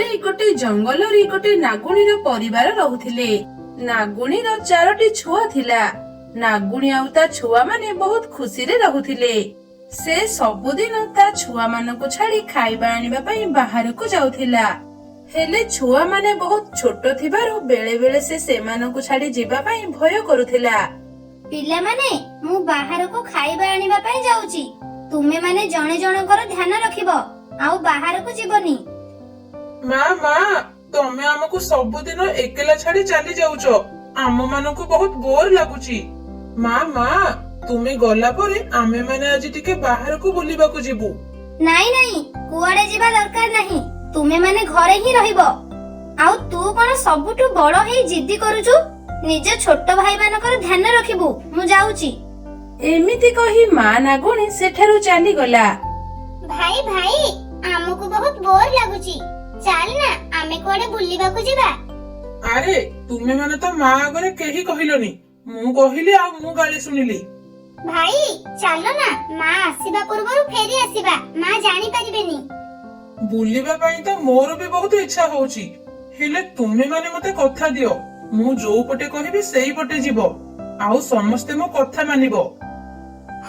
ବେଳେ ଗୋଟେ ଜଙ୍ଗଲରେ ଗୋଟେ ନାଗୁଣୀର ପରିବାର ରହୁଥିଲେ। ନାଗୁଣୀର 4ଟି ଛୁଆ ଥିଲା। ନାଗୁଣୀ ଆଉ ତା ଛୁଆ ମାନେ ବହୁତ ଖୁସିରେ ରହୁଥିଲେ। ସେ ସବୁଦିନ ତା ଛୁଆ ମାନଙ୍କୁ ଛାଡି ଖାଇବା ଆଣିବା ପାଇଁ ବାହାରକୁ ଯାଉଥିଲା। ହେଲେ ଛୁଆ ମାନେ ବହୁତ ଛୋଟ ଥିବାରୁ ବେଳେ ବେଳେ ସେ ସେମାନଙ୍କୁ ଛାଡି ଯିବା ପାଇଁ ଭୟ କରୁଥିଲା। ପିଲାମାନେ, ମୁଁ ବାହାରକୁ ଖାଇବା ଆଣିବା ପାଇଁ ଯାଉଛି। ତୁମେ ମାନେ ଜଣେ ଜଣଙ୍କର ଧ୍ୟାନ ରଖିବ, ଆଉ ବାହାରକୁ ଯିବନି। ମା, ତମେ ଆମକୁ ସବୁଦିନ ଏକେଲା ଛାଡି ଚାଲି ଯାଉଛ। ଆମ ମାନଙ୍କୁ ବହୁତ ବୋର ଲାଗୁଛି। ମା, ତୁମେ ଗଲା ପରେ ଆମେ ମାନେ ଆଜି ଟିକେ ବାହାରକୁ ବୁଲିବାକୁ ଯିବୁ। ନାଇଁ, କୁଆଡେ ଯିବା ଦରକାର ନାହିଁ। ତୁମେ ମାନେ ଘରେ ହିଁ ରହିବ। ଆଉ ତୁ କଣ ସବୁଠୁ ବଡ ହେଇ ଜିଦ୍ଦି କରୁଛୁ? ନିଜ ଛୋଟ ଭାଇ ମାନଙ୍କର ଧ୍ୟାନ ରଖିବୁ। ମୁଁ ଯାଉଛି। ଏମିତି କହି ମା ନାଗୁଣୀ ସେଠାରୁ ଚାଲିଗଲା। ଭାଇ, ଆମକୁ ବହୁତ ବୋର ଲାଗୁଛି। ଚାଲ ନା, ଆମେ କୁଆଡେ ବୁଲିବାକୁ ଯିବା। ଆରେ ତୁମେ ମାନେ ତ ମା ଆଗରେ କେହି କହିଲନି। ମୁଁ କହିଲି ଆଉ ମୁଁ ଗାଳି ଶୁଣିଲି। ଭାଇ ଚାଲ ନା, ମା ଆସିବା ପୂର୍ବରୁ ଫେରି ଆସିବା। ମା ଜାଣି ପାରିବେନି। ବୁଲିବା ପାଇଁ ତ ମୋର ବି ବହୁତ ଇଚ୍ଛା ହଉଛି। ହେଲେ ତୁମେ ମାନେ ମତେ କଥା ଦିଅ, ମୁଁ ଯୋଉ ପଟେ କହିବି ସେଇ ପଟେ ଯିବ, ଆଉ ସମସ୍ତେ ମୋ କଥା ମାନିବ।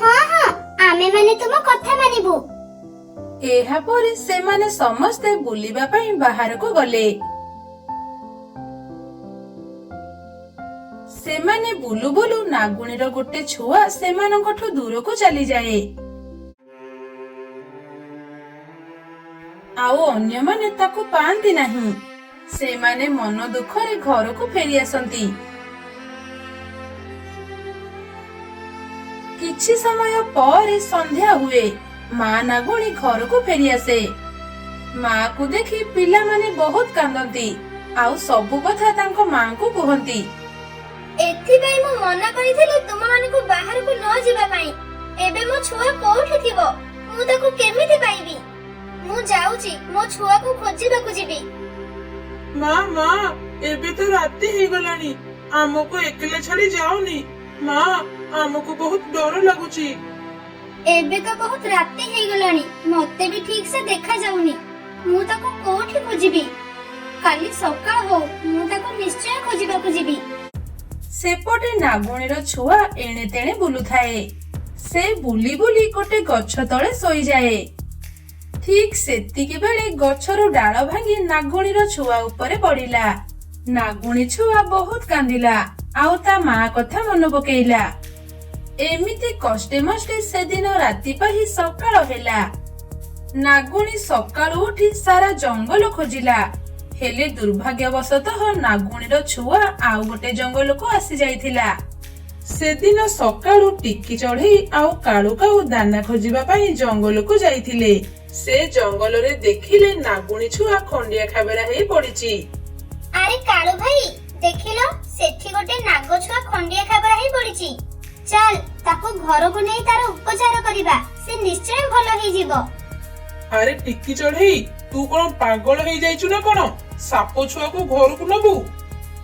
ହଁ, ଆମେ ମାନେ ତୁମ କଥା ମାନିବୁ। ଏହାପରେ ସେମାନେ ସମସ୍ତେ ବୁଲିବା ପାଇଁ ବାହାରକୁ ଗଲେ। ସେମାନେ ବୁଲୁ ବୁଲୁ ନାଗୁଣୀର ଗୋଟେ ଛୁଆ ସେମାନଙ୍କଠୁ ଦୂରକୁ ଚାଲିଯାଏ। ଆଉ ଅନ୍ୟମାନେ ତାକୁ ପାଆନ୍ତି ନାହିଁ। ସେମାନେ ମନ ଦୁଃଖରେ ଘରକୁ ଫେରି ଆସନ୍ତି। କିଛି ସମୟ ପରେ ସନ୍ଧ୍ୟା ହୁଏ। ମା ନାଗୁଣୀ ଘରକୁ ଫେରି ଆସେ। ମାକୁ ଦେଖି ପିଲାମାନେ ବହୁତ କାନ୍ଦନ୍ତି, ଆଉ ସବୁ କଥା ତାଙ୍କ ମାଙ୍କୁ କୁହନ୍ତି। ଏଥିପାଇଁ ମୁଁ ମନା କରିଥିଲି ତୁମମାନଙ୍କୁ ବାହାରକୁ ନ ଯିବା ପାଇଁ। ଏବେ ମୋ ଛୁଆ କୋଉଠି ଥିବ? ମୁଁ ତାକୁ କେମିତି ପାଇବି? ମୁଁ ଯାଉଛି, ମୋ ଛୁଆକୁ ଖୋଜିବାକୁ ଯିବି। ମା, ଏବେ ତ ରାତି ହେଇଗଲାଣି। ଆମକୁ ଏକେଲା ଛାଡି ଯାଉନି। ମା, ଆମକୁ ବହୁତ ଡର ଲାଗୁଛି। ଏବେ ତ ବହୁତ ରାତି ହେଇଗଲାଣି। ମତେ ବି ଠିକ ସେ ଦେଖା ଯାଉନି। ମୁଁ ତାକୁ କୋଉଠି ଖୋଜିବି? କାଲି ସକାଳ ହଉ, ମୁଁ ତାକୁ ନିଶ୍ଚୟ ଖୋଜିବାକୁ ଯିବି। ସେପଟେ ନାଗୁଣୀର ଛୁଆ ଏଣେ ତେଣେ ବୁଲୁଥାଏ। ସେ ବୁଲି ବୁଲି ଗୋଟେ ଗଛ ତଳେ ଶୋଇଯାଏ। ଠିକ ସେତିକି ବେଳେ ଗଛରୁ ଡାଳ ଭାଙ୍ଗି ନାଗୁଣୀର ଛୁଆ ଉପରେ ପଡିଲା। ନାଗୁଣୀ ଛୁଆ ବହୁତ କାନ୍ଦିଲା, ଆଉ ତା ମା କଥା ମନେ ପକେଇଲା। ଏମିତି କଷ୍ଟେ ମଷ୍ଟେ ସେଦିନ ରାତି ପାହି ସକାଳ ହେଲା। ନାଗୁଣୀ ସକାଳୁ ଉଠି ସାରା ଜଙ୍ଗଲ ଖୋଜିଲା। ହେଲେ ଦୁର୍ଭାଗ୍ୟବଶତଃ ନାଗୁଣୀର ଛୁଆ ଆଉ ଗୋଟେ ଜଙ୍ଗଲକୁ ଆସି ଯାଇଥିଲା। ସେଦିନ ସକାଳୁ ଟିକି ଚଢେଇ ଆଉ କାଳୁ କାଉ ଦାନା ଖୋଜିବା ପାଇଁ ଜଙ୍ଗଲକୁ ଯାଇଥିଲେ। ସେ ଜଙ୍ଗଲରେ ଦେଖିଲେ ନାଗୁଣୀ ଛୁଆ ଖଣ୍ଡିଆ ଖାବେରା ହେଇ ପଡିଛି। ଆରେ କାଳୁ ଭାଇ, ଦେଖିଲ ସେଠି ଗୋଟେ ନାଗ ଛୁଆ ଖଣ୍ଡିଆ ଖାବରା ହେଇ ପଡିଛି। ଚାଲ ତାକୁ ଘରକୁ ନେଇ ତାର ଉପଚାର କରିବା। ସେ ନିଶ୍ଚୟ ଭଲ ହେଇଯିବ। ଆରେ ଟିକି ଚଢେଇ, ତୁ କଣ ପାଗଳ ହେଇଯାଇଛୁ ନା କଣ? ସାପ ଛୁଆକୁ ଘରକୁ ନବୁ?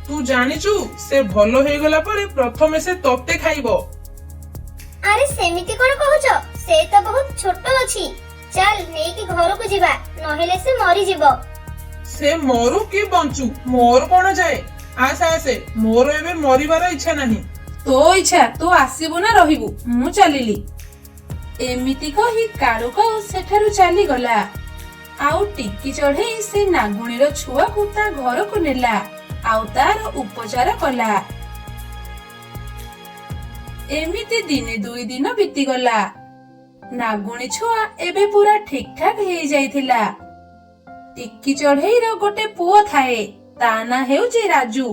ତୁ ଜାଣିଛୁ ସେ ଭଲ ହେଇଗଲା ପରେ ପ୍ରଥମେ ସେ ତତେ ଖାଇବ। ଆରେ ସେମିତି କଣ କହୁଛ? ସେ ତ ବହୁତ ଛୋଟ ଅଛି। ଚାଲ ନେଇକି ଘରକୁ ଯିବା, ନହେଲେ ସେ ମରିଯିବ। ସେ ମରୁ କି ବଞ୍ଚୁ ମୋର କଣ ଯାଏ? ଆସେ, ମୋର ଏବେ ମରିବାର ଇଚ୍ଛା ନାହିଁ। ତୋ ଇଚ୍ଛା, ତୁ ଆସିବୁ ନା ରହିବୁ? ମୁଁ ଚାଲିଲି। ଏମିତି କହି କାଳୁ କାଉ ସେଠାରୁ ଚାଲିଗଲା। ଆଉ ଟିକି ଚଢେଇ ସେ ନାଗୁଣୀର ଛୁଆକୁ ତା ଘରକୁ ନେଲା, ଆଉ ତାର ଉପଚାର କଲା। ଏମିତି ଦିନେ 2 ଦିନ ବିତିଗଲା। ନାଗୁଣୀ ଛୁଆ ଏବେ ପୁରା ଠିକ ଠାକ ହେଇଯାଇଥିଲା। ଟିକି ଚଢେଇର ଗୋଟେ ପୁଅ ଥାଏ, ତା ନାଁ ହେଉଛି ରାଜୁ।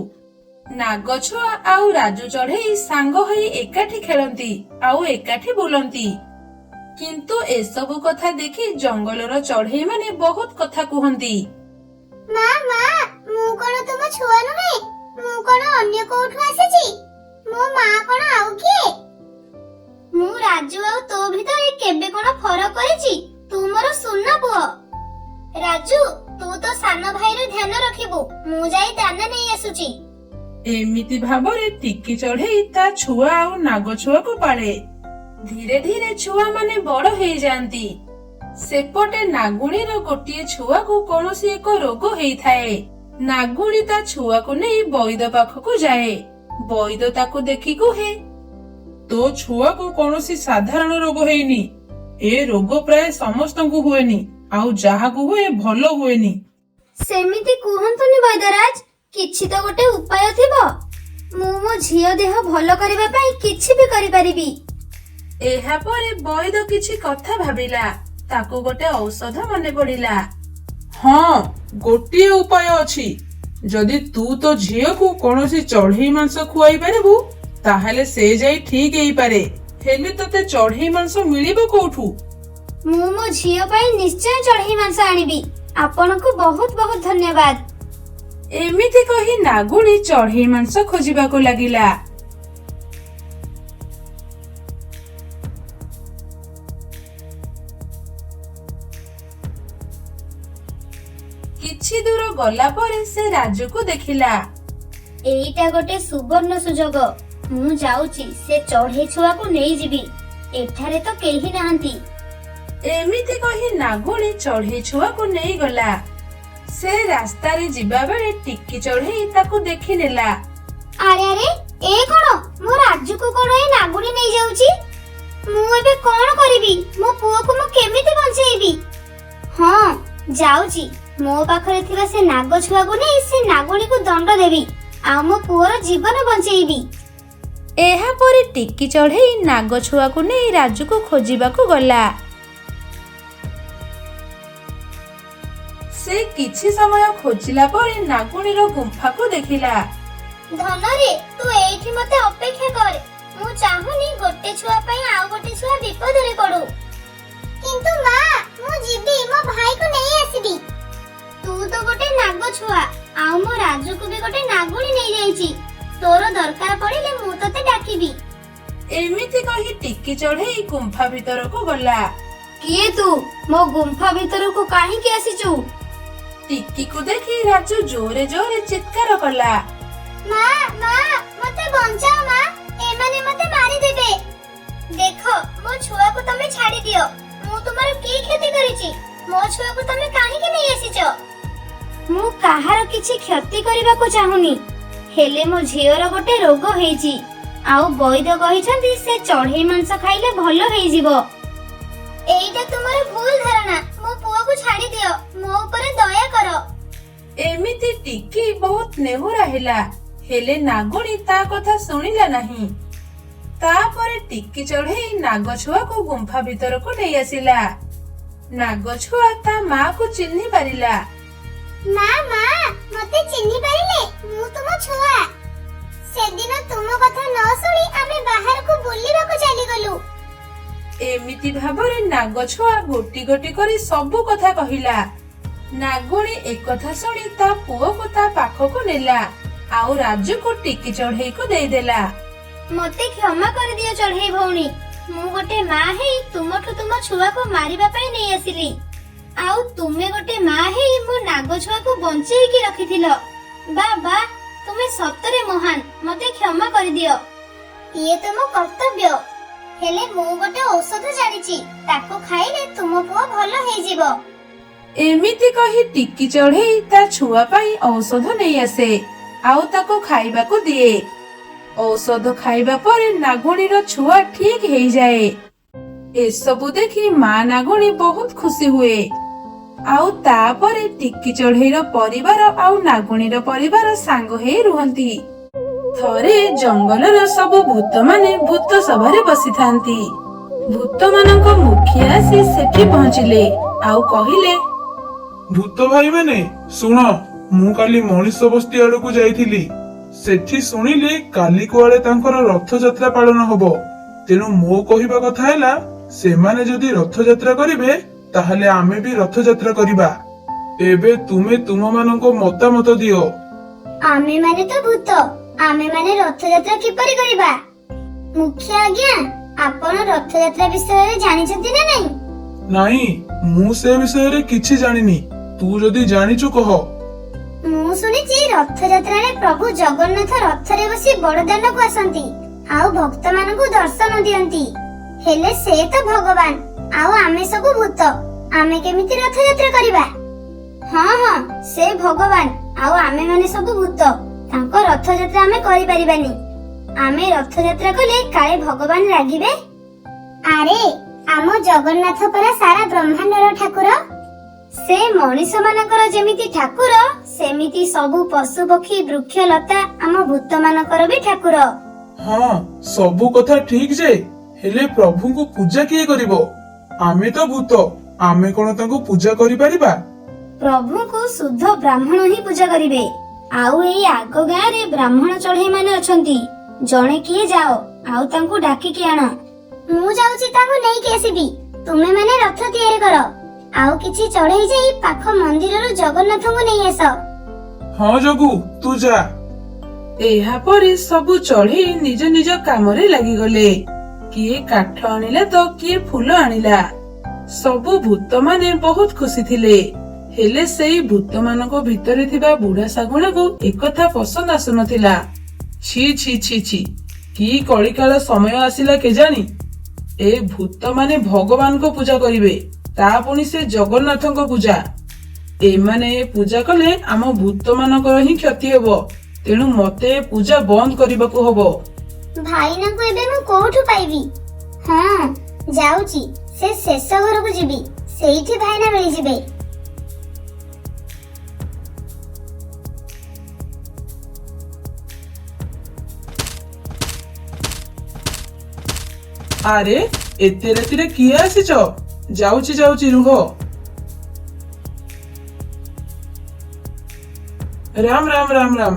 ନାଗ ଛୁଆ ଆଉ ରାଜୁ ଚଢେଇ ସାଙ୍ଗ ହୋଇ ଏକାଠି ଖେଳନ୍ତି ଆଉ ଏକାଠି ବୁଲନ୍ତି। କିନ୍ତୁ ଏସବୁ କଥା ଦେଖି ଜଙ୍ଗଲର ଚଢେଇ ମାନେ ବହୁତ କଥା କୁହନ୍ତି। ମା, ମୁଁ କଣ ତୁମ ଛୁଆ ନୁହେଁ? ମୁଁ କଣ ଅନ୍ୟ କୋଉଠୁ ଆସିଛି? ମୋ ମା କଣ ଆଉ କିଏ? ମୁଁ ରାଜୁ ଆଉ ତୋ ଭିତରେ କେବେ କଣ ଫରକ କରିଛି? ତୁ ମୋର ସୁନା ପୁଅ। ରାଜୁ, ତୁ ତ ସାନ ଭାଇର ଧ୍ୟାନ ରଖିବୁ। ମୁଁ ଯାଇ ଦାନା ନେଇ ଆସୁଛି। ଏମିତି ଭାବରେ ଟିକି ଚଢେଇ ତା ଛୁଆ ଆଉ ନାଗ ଛୁଆକୁ ପାଳେ। ଧୀରେ ଧୀରେ ଛୁଆ ମାନେ ବଡ ହେଇଯାଆନ୍ତି। ସେପଟେ ନାଗୁଣୀର ଗୋଟିଏ ଛୁଆକୁ କୌଣସି ଏକ ରୋଗ ହେଇଥାଏ। ନାଗୁଣୀ ତା ଛୁଆକୁ ନେଇ ବୈଦ ପାଖକୁ ଯାଏ। ବୈଦ ତାକୁ ଦେଖି କୁହେ, ତୋ ଛୁଆକୁ କୌଣସି ସାଧାରଣ ରୋଗ ହେଇନି। ଏ ରୋଗ ପ୍ରାୟ ସମସ୍ତଙ୍କୁ ହୁଏନି, ଆଉ ଯାହାକୁ ହୁଏ ଭଲ ହୁଏନି। ସେମିତି କୁହନ୍ତୁନି ବୈଦ୍ୟରାଜ, କିଛି ତ ଗୋଟେ ଉପାୟ ଥିବ। ମୁଁ ମୋ ଝିଅ ଦେହ ଭଲ କରିବା ପାଇଁ କିଛି ବି କରିପାରିବି। ଏହାପରେ ବୈଦ କିଛି କଥା ଭାବିଲା। ତାକୁ ଗୋଟେ ଔଷଧ ମନେ ପଡିଲା। ହଁ, ଗୋଟିଏ ଉପାୟ ଅଛି। ଯଦି ତୁ ତୋ ଝିଅକୁ କୌଣସି ଚଢେଇ ମାଂସ ଖୁଆଇ ପାରିବୁ, ତାହେଲେ ସେ ଯାଇ ଠିକ ହେଇପାରେ। ହେଲେ ତତେ ଚଢେଇ ମାଂସ ମିଳିବ କୋଉଠୁ? ମୁଁ ମୋ ଝିଅ ପାଇଁ ନିଶ୍ଚୟ ଚଢେଇ ମାଂସ ଆଣିବି। ଆପଣଙ୍କୁ ବହୁତ ବହୁତ ଧନ୍ୟବାଦ। ଏମିତି କହି ନାଗୁଣୀ ଚଢେଇ ମାଂସ ଖୋଜିବାକୁ ଲାଗିଲା। କିଛି ଦୂର ଗଲା ପରେ ସେ ରାଜୁକୁ ଦେଖିଲା। ଏଇଟା ଗୋଟେ ସୁବର୍ଣ୍ଣ ସୁଯୋଗ। ମୁଁ ଯାଉଛି ସେ ଚଢେଇ ଛୁଆକୁ ନେଇଯିବି। ଏଠାରେ ତ କେହି ନାହାନ୍ତି। ଏମିତି କହି ନାଗୁଣୀ ଚଢେଇ ଛୁଆକୁ ନେଇଗଲା। ସେ ରାସ୍ତାରେ ଯିବା ବେଳେ ଟିକି ଚଢେଇ ତାକୁ ଦେଖିନେଲା। ଆରେ ଆରେ, ଏ କଣ? ମୋ ରାଜୁକୁ କଣ ଏ ନାଗୁଣୀ ନେଇଯାଉଛି? ମୁଁ ଏବେ କଣ କରିବି? ମୋ ପୁଅକୁ ମୁଁ କେମିତି ବଞ୍ଚେଇବି? ହଁ, ଯାଉଛି। ମୋ ପାଖରେ ଥିବା ସେ ନାଗ ଛୁଆକୁ ନେଇ ସେ ନାଗୁଣୀକୁ ଦଣ୍ଡ ଦେବି, ଆଉ ମୋ ପୁଅର ଜୀବନ ବଞ୍ଚେଇବି। ଏହାପରେ ଟିକି ଚଢେଇ ନାଗ ଛୁଆକୁ ନେଇ ରାଜୁକୁ ଖୋଜିବାକୁ ଗଲା। ସେ କିଛି ସମୟ ଖୋଜିଲା ପରେ ନାଗୁଣୀର ଗୁମ୍ଫାକୁ ଦେଖିଲା। ଧନରେ, ତୁ ଏଇଠି ମତେ ଅପେକ୍ଷା କର। ମୁଁ ଚାହୁଁନି ଗୋଟେ ଛୁଆ ପାଇଁ ଆଉ ଗୋଟେ ଛୁଆ ବିପଦରେ ପଡୁ। କିନ୍ତୁ ମା, ମୁଁ ଯିବି ମୋ ଭାଇକୁ ନେଇ ଆସିବି। ତୁ ତ ଗୋଟେ ନାଗ ଛୁଆ, ଆଉ ମୋ ରାଜୁକୁ ବି ଗୋଟେ ନାଗୁଣୀ ନେଇଯାଇଛି। ତୋର ଦରକାର ପଡ଼ିଲେ ମୁଁ ତତେ ଡାକିବି। ଏମିତି କହି ଟିକି ଚଢେଇ ଗୁମ୍ଫା ଭିତରକୁ ଗଲା। କିଏ ତୁ? ମୋ ଗୁମ୍ଫା ଭିତରକୁ କାହିଁକି ଆସିଛୁ? ଟିକିକୁ ଦେଖି ରାଜୁ ଜୋରେ ଜୋରେ ଚିତ୍କାର କଲା। ମା, ମା, ମତେ ବଞ୍ଚାଅ ମା, ଏମାନେ ମତେ ମାରିଦେବେ। ଦେଖ, ମୋ ଛୁଆକୁ ତମେ ଛାଡି ଦିଅ। ମୁଁ ତୁମର କି କ୍ଷତି କରିଛି? ମୋ ଛୁଆକୁ ତମେ କାହିଁକି ନେଇ ଆସିଛ? ମୁଁ କାହାର କିଛି କ୍ଷତି କରିବାକୁ ଚାହୁଁନି। ହେଲେ ମୋ ଝିଅର ଗୋଟେ ରୋଗ ହେଇଛି, ଆଉ ବୈଦ କହିଛନ୍ତି ସେ ଚଢେଇ ମାଂସ ଖାଇଲେ ଭଲ ହେଇଯିବ। ଏଇଟା ତୁମର ଭୁଲ ଧାରଣା। ମୋ ପୁଅକୁ ଛାଡି ଦିଅ। ମୋ ଉପରେ ଦୟା କର। ଏମିତି ଟିକି ବହୁତ ନେହୁରା ହେଲା, ହେଲେ ନାଗୁଣୀ ତା କଥା ଶୁଣିଲା ନାହିଁ। ତାପରେ ଟିକି ଚଢେଇ ନାଗ ଛୁଆକୁ ଗୁମ୍ଫା ଭିତରକୁ ନେଇ ଆସିଲା। ନାଗ ଛୁଆ ତା ମାକୁ ଚିହ୍ନି ପାରିଲା। ମା, ମା, ମତେ ଚିହ୍ନି ପାରିଲେ? ମୁଁ ତୁମ ଛୁଆ। ସେଦିନ ତୁମ କଥା ନ ଶୁଣି ଆମେ ବାହାରକୁ ବୁଲିବାକୁ ଚାଲିଗଲୁ। ଏମିତି ଭାବରେ ନାଗ ଛୁଆ ଗୋଟି ଗୋଟି କରି ସବୁ କଥା କହିଲା। ନାଗୁଣୀ ଏକଥା ଶୁଣି ତା ପୁଅକୁ ତା ପାଖକୁ ନେଲା, ଆଉ ରାଜୁକୁ ଟିକି ଚଢେଇକୁ ଦେଇଦେଲା। ମତେ କ୍ଷମା କରିଦିଅ ଚଢେଇ ଭଉଣୀ। ମୁଁ ଗୋଟେ ମା ହେଇ ତୁମଠୁ ତୁମ ଛୁଆକୁ ମାରିବା ପାଇଁ ନେଇ ଆସିଲି, ଆଉ ତୁମେ ଗୋଟେ ମା ହେଇ ମୋ ନାଗ ଛୁଆକୁ ବଞ୍ଚେଇକି ରଖିଥିଲ। ବାବା, ତୁମେ ସତରେ ମହାନ। ମତେ କ୍ଷମା କରିଦିଅ। ଇଏ ତୁମ କର୍ତ୍ତବ୍ୟ। ହେଲେ ମୁଁ ଗୋଟେ ଔଷଧ ଜାଣିଛି, ତାକୁ ଖାଇଲେ ତୁମ ପୁଅ ଭଲ ହେଇଯିବ। ଏମିତି କହି ଟିକି ଚଢେଇ ତା ଛୁଆ ପାଇଁ ଔଷଧ ନେଇ ଆସେ, ଆଉ ତାକୁ ଖାଇବାକୁ ଦିଏ। ଔଷଧ ଖାଇବା ପରେ ନାଗୁଣୀର ଛୁଆ ଠିକ ହେଇଯାଏ। ଏସବୁ ଦେଖି ମା ନାଗୁଣୀ ବହୁତ ଖୁସି ହୁଏ। ଆଉ ତାପରେ ଟିକି ଚଢେଇର ପରିବାର ଆଉ ନାଗୁଣୀର ପରିବାର ସାଙ୍ଗ ହେଇ ରୁହନ୍ତି। ଥରେ ଜଙ୍ଗଲର ସବୁ ଭୂତମାନେ ଭୂତ ସଭାରେ ବସିଥାନ୍ତି। ଭୂତମାନଙ୍କ ମୁଖିଆ ଆସି ସେଠି ପହଞ୍ଚିଲେ, ଆଉ କହିଲେ, ଭୂତ ଭାଇମାନେ ଶୁଣ, ମୁଁ କାଲି ମଣିଷ ବସ୍ତି ଆଡକୁ ଯାଇଥିଲି। ସେଠି ଶୁଣିଲି କାଲି କୁଆଡେ ତାଙ୍କର ରଥଯାତ୍ରା ପାଳନ ହବ। ତେଣୁ ମୋ କହିବା କଥା ହେଲା, ସେମାନେ ଯଦି ରଥଯାତ୍ରା କରିବେ, ତାହେଲେ ଆମେ ବି ରଥଯାତ୍ରା କରିବା। ଏବେ ତୁମେ ତୁମମାନଙ୍କ ମତାମତ ଦିଅ। ଆମେ ମାନେ ତ ଭୂତ, ଆମେ ମାନେ ରଥଯାତ୍ରା କିପରି କରିବା? ମୁଖ୍ୟ ଆଜ୍ଞା, ଆପଣ ରଥଯାତ୍ରା ବିଷୟରେ ଜାଣିଛନ୍ତି ନା ନାହିଁ? ନାଇଁ, ମୁଁ ସେ ବିଷୟରେ କିଛି ଜାଣିନି। ତୁ ଯଦି ଜାଣିଛୁ କହ। ମୁଁ ଶୁଣିଛି ରଥଯାତ୍ରାରେ ପ୍ରଭୁ ଜଗନ୍ନାଥ ରଥରେ ବସି ବଡଦାଣ୍ଡକୁ ଆସନ୍ତି, ଆଉ ଭକ୍ତମାନଙ୍କୁ ଦର୍ଶନ ଦିଅନ୍ତି। ହେଲେ ସେ ତ ଭଗବାନ, ଆଉ ଆମେ ସବୁ ଭୂତ। ଆମେ କେମିତି ରଥଯାତ୍ରା କରିବା? ହଁ ହଁ, ସେ ଭଗବାନ ଆଉ ଆମେ ମାନେ ସବୁ ଭୂତ, ତାଙ୍କ ରଥଯାତ୍ରା ଆମେ କରିପାରିବାନି। ଆମେ ରଥଯାତ୍ରା କଲେ କାଳେ ଭଗବାନ ରାଗିବେ। ଆରେ ଆମ ଜଗନ୍ନାଥ ପରା ସାରା ବ୍ରହ୍ମାଣ୍ଡର ଠାକୁର। ସେ ମଣିଷ ମାନଙ୍କର ଯେମିତି ଠାକୁର, ସେମିତି ସବୁ ପଶୁ ପକ୍ଷୀ ବୃକ୍ଷ ଲତା ଆମ ଭୂତ ମାନଙ୍କର ବି ଠାକୁର। ହଁ, ସବୁ କଥା ଠିକ ଯେ, ହେଲେ ପ୍ରଭୁଙ୍କୁ ପୂଜା କିଏ କରିବ? ଆମେ ତ ଭୂତ, ଆମେ କଣ ତାଙ୍କୁ ପୂଜା କରିପାରିବା? ପ୍ରଭୁଙ୍କୁ ଶୁଦ୍ଧ ବ୍ରାହ୍ମଣ ହିଁ ପୂଜା କରିବେ। ଆଉ ଏଇ ଆଗ ଗାଁରେ ବ୍ରାହ୍ମଣ ଚଢେଇ ମାନେ ଅଛନ୍ତି, ଜଣେ କିଏ ଯାଅ ଆଉ ତାଙ୍କୁ ଡାକିକି ଆଣ। ମୁଁ ଯାଉଛି ତାଙ୍କୁ ନେଇକି ଆସିବି। ତୁମେ ମାନେ ରଥ ତିଆରି କର, ଆଉ କିଛି ଚଢେଇ ଯାଇ ପାଖ ମନ୍ଦିରରୁ ଜଗନ୍ନାଥଙ୍କୁ ନେଇ ଆସ। ହଁ ଜଗୁ, ତୁ ଯା। ଏହାପରେ ସବୁ ଚଢେଇ ନିଜ ନିଜ କାମରେ ଲାଗିଗଲେ। କିଏ କାଠ ଆଣିଲା ତ କିଏ ଫୁଲ ଆଣିଲା। ସବୁ ଭୂତ ମାନେ ବହୁତ ଖୁସି ଥିଲେ। ହେଲେ ସେଇ ଭୂତ ମାନଙ୍କ ଭିତରେ ଥିବା ବୁଢା ଶାଗୁଣାକୁ ଏକଥା ପସନ୍ଦ ଆସୁନଥିଲା। ଛି ଛି ଛି ଛି, କି କଳିକାଳ ସମୟ ଆସିଲା କେଜାଣି। ଏ ଭୂତ ମାନେ ଭଗବାନଙ୍କ ପୂଜା କରିବେ, ତା ପୁଣି ସେ ଜଗନ୍ନାଥଙ୍କ ପୂଜା। ଏମାନେ ପୂଜା କଲେ ଆମ ଭୂତ ମାନଙ୍କର ହିଁ କ୍ଷତି ହେବ। ତେଣୁ ମତେ ପୂଜା ବନ୍ଦ କରିବାକୁ ହବ। ଭାଇନାଙ୍କୁ ଏବେ ମୁଁ କୋଉଠୁ ପାଇବି? ହଁ, ଯାଉଛି, ସେ ଶେଷ ଘରକୁ ଯିବି, ସେଇଠି ଭାଇନା ମିଳିଯିବେ। ଆରେ ଏତେ ରାତିରେ କିଏ ଆସିଛ? ଯାଉଛି ଯାଉଛି, ରୁହ। ରାମ ରାମ ରାମ ରାମ।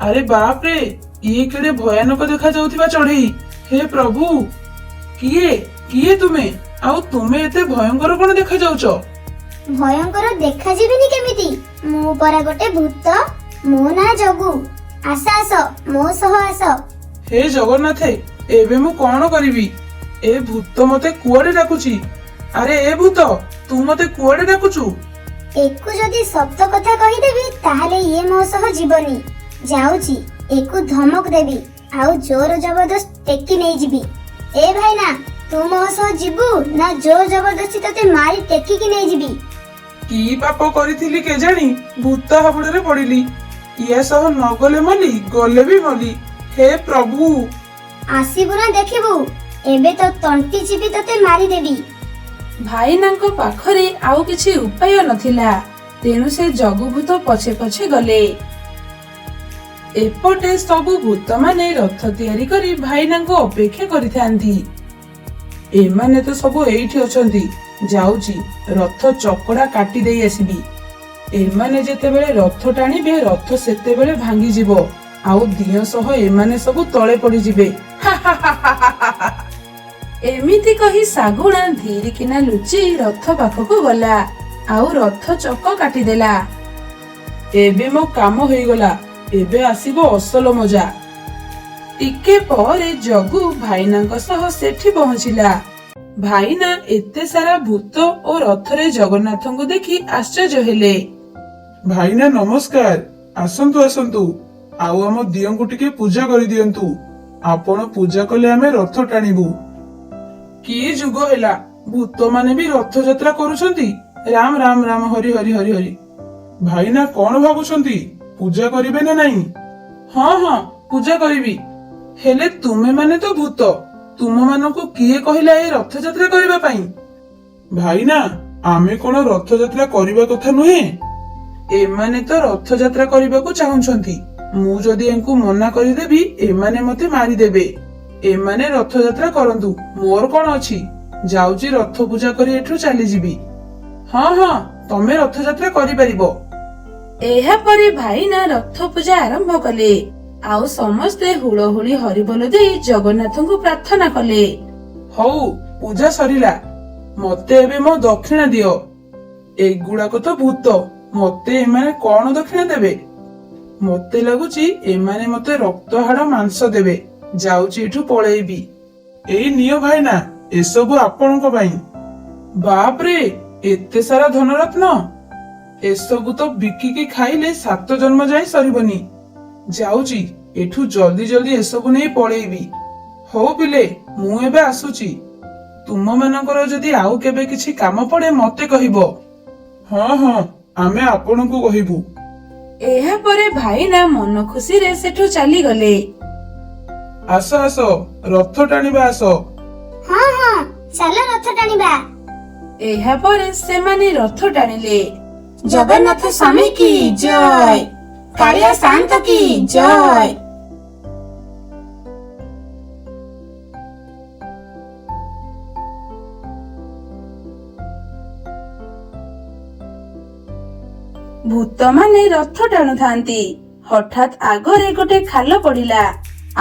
ଆରେ ବାପରେ, ଇଏ କେଡେ ଭୟାନକ ଦେଖା ଯାଉଥିବା ଚଢେଇ। ହେ ପ୍ରଭୁ, କିଏ କିଏ ତୁମେ? ଆଉ ତୁମେ ଏତେ ଭୟଙ୍କର କଣ ଦେଖା ଯାଉଛ? ଭୟଙ୍କର ଦେଖାଯିବିନି କେମିତି? ମୁଁ ପରା ଗୋଟେ ଭୂତ। ମୋ ନାଁ ଜଗୁ। ଆସ ଆସ, ମୋ ସହ ଆସ। ହେ ଜଗନ୍ନାଥେ, ଏବେ ମୁଁ କଣ କରିବି? ଏ ଭୂତ ମତେ କୁଆଡେ ଡାକୁଛି? ଆରେ ଏ ଭୂତ, ତୁ ମତେ କୁଆଡେ ଡାକୁଛୁ? ଏକୁ ଯଦି ସତ କଥା କହିଦେବି ତାହେଲେ ଇଏ ମୋ ସହ ଯିବନି। ଯାଉଛି, ଏକୁ ଧମକ ଦେବି, ଆଉ ଜୋର ଜବରଦସ୍ତ ଟେକି ନେଇଯିବି। ଏ ଭାଇନା, ତୁ ମୋ ସହ ଯିବୁ ନା ଜୋର ଜବରଦସ୍ତି ତତେ ମାରି ଟେକିକି ନେଇଯିବି? କି ପାପ କରିଥିଲି କେଜାଣି, ଭୂତ ହାବୁଡରେ ପଡିଲି। ଇଏ ସହ ନ ଗଲେ ମଲି, ଗଲେ ବି ମଲି। ହେ ପ୍ରଭୁ। ଆସିବୁ ନା ଦେଖିବୁ, ଏବେ ତ ତଣ୍ଟି ଚିପି ତତେ ମାରିଦେବି। ଭାଇନାଙ୍କ ପାଖରେ ଆଉ କିଛି ଉପାୟ ନଥିଲା। ତେଣୁ ସେ ଜଗୁଭୂତ ପଛେ ପଛେ ଗଲେ। ଏପଟେ ସବୁ ଭୂତ ମାନେ ରଥ ତିଆରି କରି ଭାଇନାଙ୍କୁ ଅପେକ୍ଷା କରିଥାନ୍ତି। ଏମାନେ ତ ସବୁ ଏଇଠି ଅଛନ୍ତି, ଯାଉଛି ରଥ ଚକଡା କାଟି ଦେଇ ଆସିବି। ଏମାନେ ଯେତେବେଳେ ରଥ ଟାଣିବେ, ରଥ ସେତେବେଳେ ଭାଙ୍ଗିଯିବ, ଆଉ ଦିଅ ସହ ଏମାନେ ସବୁ ତଳେ ପଡିଯିବେ। ଏମିତି କହି ଶାଗୁଣା ଧୀରିକିନା ଲୁଚି ରଥ ପାଖକୁ ଗଲା, ଆଉ ରଥ ଚକ କାଟିଦେଲା। ଏବେ ମୋ କାମ ହେଇଗଲା, ଏବେ ଆସିବ ଅସଲ ମଜା। ଟିକେ ପରେ ଜଗୁ ଭାଇନାଙ୍କ ସହ ସେଠି ପହଞ୍ଚିଲା। ଭାଇନା ଏତେ ସାରା ଭୂତ ଓ ରଥରେ ଜଗନ୍ନାଥଙ୍କୁ ଦେଖି ଆଶ୍ଚର୍ଯ୍ୟ ହେଲେ। ଭାଇନା ନମସ୍କାର, ଆସନ୍ତୁ ଆସନ୍ତୁ, ଆଉ ଆମ ଦିଅଙ୍କୁ ଟିକେ ପୂଜା କରିଦିଅନ୍ତୁ। ଆପଣ ପୂଜା କଲେ ଆମେ ରଥ ଟାଣିବୁ। କି ଯୁଗ ହେଲା, ଭୂତ ମାନେ ବି ରଥଯାତ୍ରା କରୁଛନ୍ତି। ରାମ ରାମ ରାମ, ହରି ହରି ହରି ହରି। ଭାଇନା କଣ ଭାବୁଛନ୍ତି, ପୂଜା କରିବେ ନା ନାହିଁ? ହଁ ହଁ, ପୂଜା କରିବି। ହେଲେ ତୁମେ ମାନେ ତ ଭୂତ, ତୁମ ମାନଙ୍କୁ କିଏ କହିଲା ଏ ରଥଯାତ୍ରା କରିବା ପାଇଁ? ଭାଇନା, ଆମେ କଣ ରଥଯାତ୍ରା କରିବା କଥା ନୁହେଁ? ଏମାନେ ତ ରଥଯାତ୍ରା କରିବାକୁ ଚାହୁଁଛନ୍ତି। ମୁଁ ଯଦି ୟାଙ୍କୁ ମନା କରିଦେବି, ଏମାନେ ମତେ ମାରିଦେବେ। ଏମାନେ ରଥଯାତ୍ରା କରନ୍ତୁ, ମୋର କଣ ଅଛି। ଯାଉଛି ରଥ ପୂଜା କରି ଏଠୁ ଚାଲିଯିବି। ହଁ ହଁ, ତମେ ରଥଯାତ୍ରା କରିପାରିବ। ଏହାପରେ ଭାଇନା ରଥ ପୂଜା ଆରମ୍ଭ କଲେ, ଆଉ ସମସ୍ତେ ହୁଳହୁଳି ହରିବୋଲ ଦେଇ ଜଗନ୍ନାଥଙ୍କୁ ପ୍ରାର୍ଥନା କଲେ। ହଉ, ପୂଜା ସରିଲା, ମତେ ଏବେ ମୋ ଦକ୍ଷିଣା ଦିଅ। ଏଗୁଡାକ ତ ଭୂତ, ମତେ ଏମାନେ କଣ ଦକ୍ଷିଣା ଦେବେ? ମତେ ଲାଗୁଛି ଏମାନେ ମତେ ରକ୍ତ ହାଡ ମାଂସ ଦେବେ। ଯାଉଛି ଏଠୁ ପଳେଇବି। ଏଇ ନିଅ ଭାଇନା, ଏସବୁ ଆପଣଙ୍କ ପାଇଁ। ବାପରେ, ଏତେ ସାରା ଧନରତ୍ନ! ଏସବୁ ତ ବିକିକି ଖାଇଲେ 7 ଜନ୍ମ ଯାଇ ସରିବନି। ଯାଉଛି, ଏଠୁ ଜଲ୍ଦି ଜଲ୍ଦି ଏସବୁ ନେଇ ପଳେଇବି। ହଉ ପିଲେ, ମୁଁ ଏବେ ଆସୁଛି। ତୁମ ମାନଙ୍କର ଯଦି ଆଉ କେବେ କିଛି କାମ ପଡେ ମତେ କହିବ। ହଁ ହଁ, ଆମେ ଆପଣଙ୍କୁ କହିବୁ। ଏହା ପରେ ଭାଇନା ମନ ଖୁସିରେ ସେଠୁ ଚାଲିଗଲେ। ଆସ ଆସ, ରଥ ଟାଣିବା ଆସ। ହଁ ହଁ, ଚାଲ ରଥ ଟାଣିବା। ଏହା ପରେ ସେମାନେ ରଥ ଟାଣିଲେ। ଜଗନ୍ନାଥ ସ୍ୱାମୀ କି ଜୟ, କାଳିଆ ସାଆନ୍ତ କି ଜୟ। ଭୂତମାନେ ରଥ ଟାଣୁଥାନ୍ତି। ହଠାତ୍ ଆଗରେ ଗୋଟେ ଖାଲ ପଡିଲା,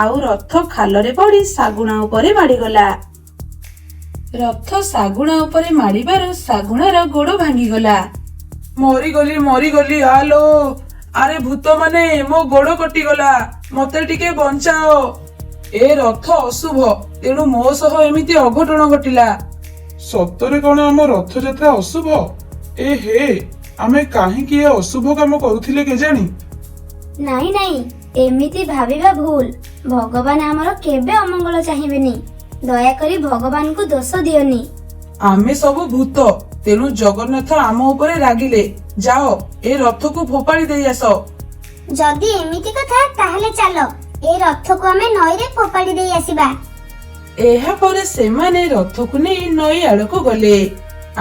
ଆଉ ରଥ ଖାଲରେ ପଡି ଶାଗୁଣା ଉପରେ ମାଡିଗଲା। ରଥ ଶାଗୁଣା ଉପରେ ମାଡିବାରୁ ଶାଗୁଣାର ଗୋଡ ଭାଙ୍ଗିଗଲା। ମରିଗଲି ମରିଗଲି, ଆଲୋ। ଆରେ ଭୂତମାନେ, ମୋ ଗୋଡ କଟିଗଲା, ମତେ ଟିକେ ବଞ୍ଚାଅ। ଏ ରଥ ଅଶୁଭ, ତେଣୁ ମୋ ସହ ଏମିତି ଅଘଟଣ ଘଟିଲା। ସତରେ କଣ ଆମ ରଥଯାତ୍ରା ଅଶୁଭ? ଏ ହେ, ଆମେ କାହିଁକି ଏ ଅଶୁଭ କାମ କରୁଥିଲେ କେଜାଣି? ନାଇଁ ନାଇଁ, ଏମିତି ଭାବିବା ଭୁଲ। ଭଗବାନ ଆମର କେବେ ଅମଙ୍ଗଳ ଚାହିଁବେନି। ଦୟାକରି ଭଗବାନଙ୍କୁ ଦୋଷ ଦିଅନି। ଆମେ ସବୁ ଭୂତ, ତେଣୁ ଜଗନ୍ନାଥ ଆମ ଉପରେ ରାଗିଲେ। ଯାଅ, ଏ ରଥକୁ ଫୋପାଡ଼ି ଦେଇ ଆସ। ଯଦି ଏମିତି କଥା, ତାହେଲେ ଚାଲ ଏ ରଥକୁ ଆମେ ନଈରେ ଫୋପାଡ଼ି ଦେଇ ଆସିବା। ଏହା ପରେ ସେମାନେ ରଥକୁ ନେଇ ନଈ ଆଡକୁ ଗଲେ।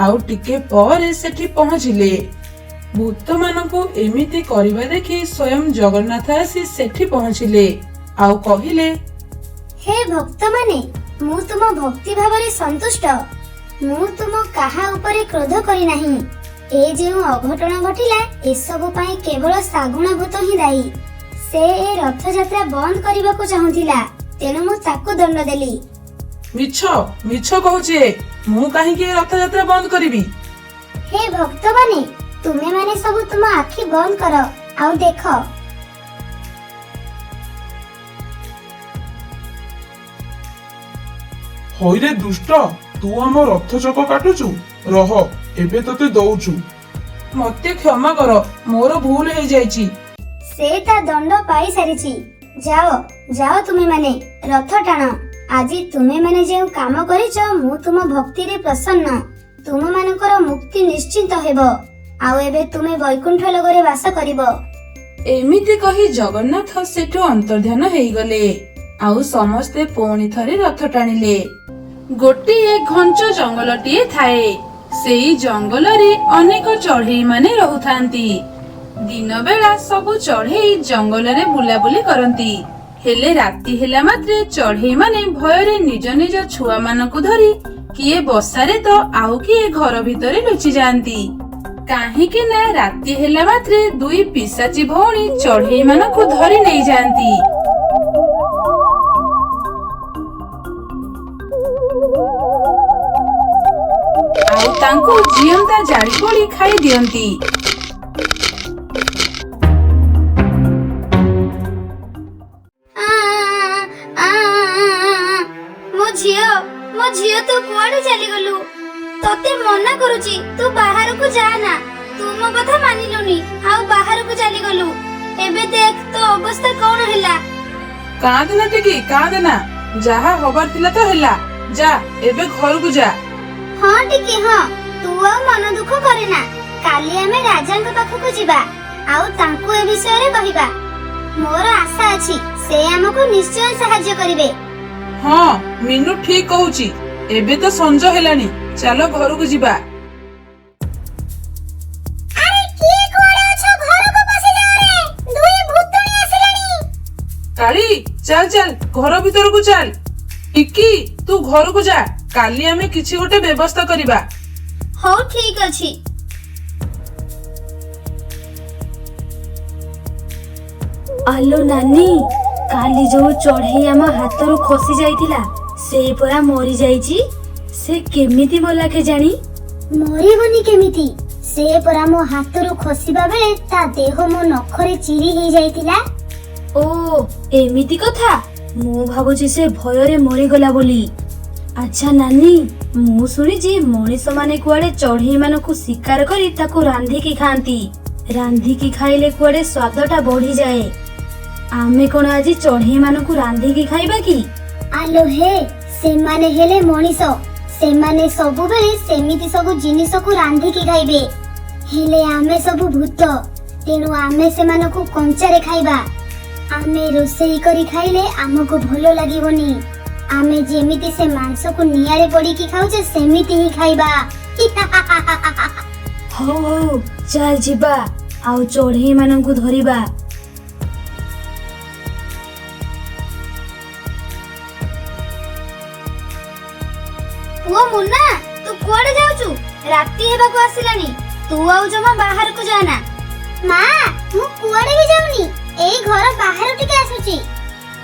ଆଉ ଟିକେ ପରେ ସେଠି ପହଞ୍ଚିଲେ। ଭୂତମାନଙ୍କୁ ଏମିତି କରିବା ଦେଖି ସ୍ୱୟଂ ଜଗନ୍ନାଥ ଆସି ସେଠି ପହଞ୍ଚିଲେ ଆଉ କହିଲେ, ହେ ଭକ୍ତମାନେ, ମୁଁ ତୁମ ଭକ୍ତି ଭାବରେ ସନ୍ତୁଷ୍ଟ। ମୁଁ ତୁମ କାହା ଉପରେ କ୍ରୋଧ କରିନାହିଁ। ଏ ଯେଉଁ ଅଘଟଣ ଘଟିଲା, ଏସବୁ ପାଇଁ କେବଳ ଶାଗୁଣା ଭୂତ ହିଁ ଦାୟୀ। ସେ ଏ ରଥଯାତ୍ରା ବନ୍ଦ କରିବାକୁ ଚାହୁଁଥିଲା, ତେଣୁ ମୁଁ ତାକୁ ଦଣ୍ଡ ଦେଲି। ମିଛ ମିଛ କହୁଛି ଏ। ମୁଁ କାହିଁକି ଏ ରଥଯାତ୍ରା ବନ୍ଦ କରିବି? ହେ ଭକ୍ତମାନେ, ତୁମେମାନେ ସବୁ ତୁମ ଆଖି ବନ୍ଦ କର ଆଉ ଦେଖ। ହଇରେ ଦୁଷ୍ଟ, ତୁ ଆମ ରଥ ଚକ କାଟୁଛୁ। ରହ, ଏବେ ତତେ ଦଉଛୁ। ମତେ କ୍ଷମା କର, ମୋର ଭୁଲ ହେଇଯାଇଛି। ସେ ତା ଦଣ୍ଡ ପାଇ ସାରିଛି। ଯାଅ ଯାଅ, ତୁମେମାନେ ରଥ ଟାଣ। ଆଜି ତୁମେମାନେ ଯେଉଁ କାମ କରିଛ, ମୁଁ ତୁମ ଭକ୍ତିରେ ପ୍ରସନ୍ନ। ତୁମମାନଙ୍କର ମୁକ୍ତି ନିଶ୍ଚିନ୍ତ ହେବ। ଆଉ ଏବେ ତୁମେ ବୈକୁଣ୍ଠ ଲୋକରେ ବାସ କରିବ। ଏମିତି କହି ଜଗନ୍ନାଥ ସେଠୁ ଅନ୍ତର୍ଧ୍ୟାନ ହେଇଗଲେ। ଆଉ ସମସ୍ତେ ପୁଣି ଥରେ ରଥ ଟାଣିଲେ। ଗୋଟିଏ ଘଞ୍ଚ ଜଙ୍ଗଲଟିଏ ଥାଏ। ସେଇ ଜଙ୍ଗଲରେ ଅନେକ ଚଢେଇ ମାନେ ରହୁଥାନ୍ତି। ଦିନ ବେଳା ସବୁ ଚଢେଇ ଜଙ୍ଗଲରେ ବୁଲାବୁଲି କରନ୍ତି। ହେଲେ ରାତି ହେଲା ମାତ୍ରେ ଚଢେଇ ମାନେ ଭୟରେ ନିଜ ନିଜ ଛୁଆ ମାନଙ୍କୁ ଧରି କିଏ ବସାରେ ତ ଆଉ କିଏ ଘର ଭିତରେ ଲୁଚି ଯାଆନ୍ତି। କାହିଁକି ନା ରାତି ହେଲା ମାତ୍ରେ ଦୁଇ ପିଶାଚୀ ଭଉଣୀ ଚଢେଇ ମାନଙ୍କୁ ଧରି ନେଇଯାଆନ୍ତି। ଆଉ ତାଙ୍କୁ ଜିଅନ୍ତା ଜାଳି ପୋଡ଼ି ଖାଇ ଦିଅନ୍ତି। ମୋ ଝିଅ ତୁ କୁଆଡେ ଚାଲିଗଲୁ? ତତେ ମନା କରୁଛି, ତୁ ବାହାରକୁ ଯା ନା। ତୁ ମୋ କଥା ମାନିଲୁନି, ଆଉ ବାହାରକୁ ଚାଲିଗଲୁ। ଏବେ ଦେଖ ତୋ ଅବସ୍ଥା କଣ ହେଲା। କାନ୍ଦନା ଟିକେ, କାନ୍ଦନା। ଯାହା ହବାର ଥିଲା ତ ହେଲା। ଯା, ଏବେ ଘରକୁ ଯା। ହଁ ଟିକେ, ହଁ। ତୁ ଆଉ ମନ ଦୁଃଖ କରେନା। କାଲି ଆମେ ରାଜାଙ୍କ ପାଖକୁ ଯିବା, ଆଉ ତାଙ୍କୁ ଏ ବିଷୟରେ କହିବା। ମୋର ଆଶା ଅଛି, ସେ ଆମକୁ ନିଶ୍ଚୟ ସାହାଯ୍ୟ କରିବେ। ହଁ, ମିନୁ ଠିକ କହୁଛି। ଏବେ ତ ସଞ୍ଜ ହେଲାଣି, ଚାଲ ଘରକୁ ଯିବା। ଆରେ କିଏ କୁଆଡେ ଅଛ? ଘରକୁ ପଶି ଯାଅ ରେ। ଦୁଇ ଭୂତଣୀ ଆସିଲେଣି। କାଳି, ଚାଲ ଚାଲ, ଘର ଭିତରକୁ ଚାଲ। ଟିକି, ତୁ ଘରକୁ ଯା। କାଲି ଆମେ କିଛି ଗୋଟେ ବ୍ୟବସ୍ଥା କରିବା। ହଉ ଠିକ ଅଛି। ଆଲୋ ନାନୀ, କାଲି ଯୋଉ ଚଢେଇ ଆମ ହାତରୁ ଖସି ଯାଇଥିଲା, ସେ ପରା ମରି ଯାଇଛି। ସେ କେମିତି ମଲା କେଜାଣି? ମରିବନି କେମିତି? ସେ ପରା ମୋ ହାତରୁ ଖସିବା ବେଳେ ତା ଦେହ ମୋ ନଖରେ ଚିରି ହେଇଯାଇଥିଲା। ଓ ଏମିତି କଥା। ମୁଁ ଭାବୁଛି ସେ ଭୟରେ ମରିଗଲା ବୋଲି। ଆଚ୍ଛା ନାନୀ, ମୁଁ ଶୁଣିଛି ମଣିଷ ମାନେ କୁଆଡେ ଚଢେଇ ମାନଙ୍କୁ ଶିକାର କରି ତାକୁ ରାନ୍ଧିକି ଖାଆନ୍ତି। ରାନ୍ଧିକି ଖାଇଲେ କୁଆଡେ ସ୍ୱାଦଟା ବଢିଯାଏ। ଆମେ କଣ ଆଜି ଚଢେଇ ମାନଙ୍କୁ ରାନ୍ଧିକି ଖାଇବା କି? ଆଲୋ ହେ, ସେମାନେ ହେଲେ ମଣିଷ। ସେମାନେ ସବୁବେଳେ ସେମିତି ସବୁ ଜିନିଷକୁ ରାନ୍ଧିକି ଖାଇବେ। ହେଲେ ଆମେ ସବୁ ଭୂତ, ତେଣୁ ଆମେ ସେମାନଙ୍କୁ କଞ୍ଚାରେ ଖାଇବା। ଆମେ ରୋଷେଇ କରି ଖାଇଲେ ଆମକୁ ଭଲ ଲାଗିବନି। ଆମେ ଯେମିତି ସେ ମାଂସକୁ ନିଆଁରେ ପୋଡିକି ଖାଉଛେ ସେମିତି ହିଁ ଖାଇବା। ହଉ ହଉ ଚାଲ ଯିବା ଆଉ ଚଢେଇ ମାନଙ୍କୁ ଧରିବା। ପୁଅ ମୁନ୍ନା, ତୁ କୁଆଡେ ଯାଉଛୁ? ରାତି ହେବାକୁ ଆସିଲାଣି, ତୁ ଆଉ ଜମା ବାହାରକୁ ଯାନା। ମା, ମୁଁ କୁଆଡେ ବି ଯାଉନି, ଏଇ ଘର ବାହାରୁ ଟିକେ ଆସୁଛି।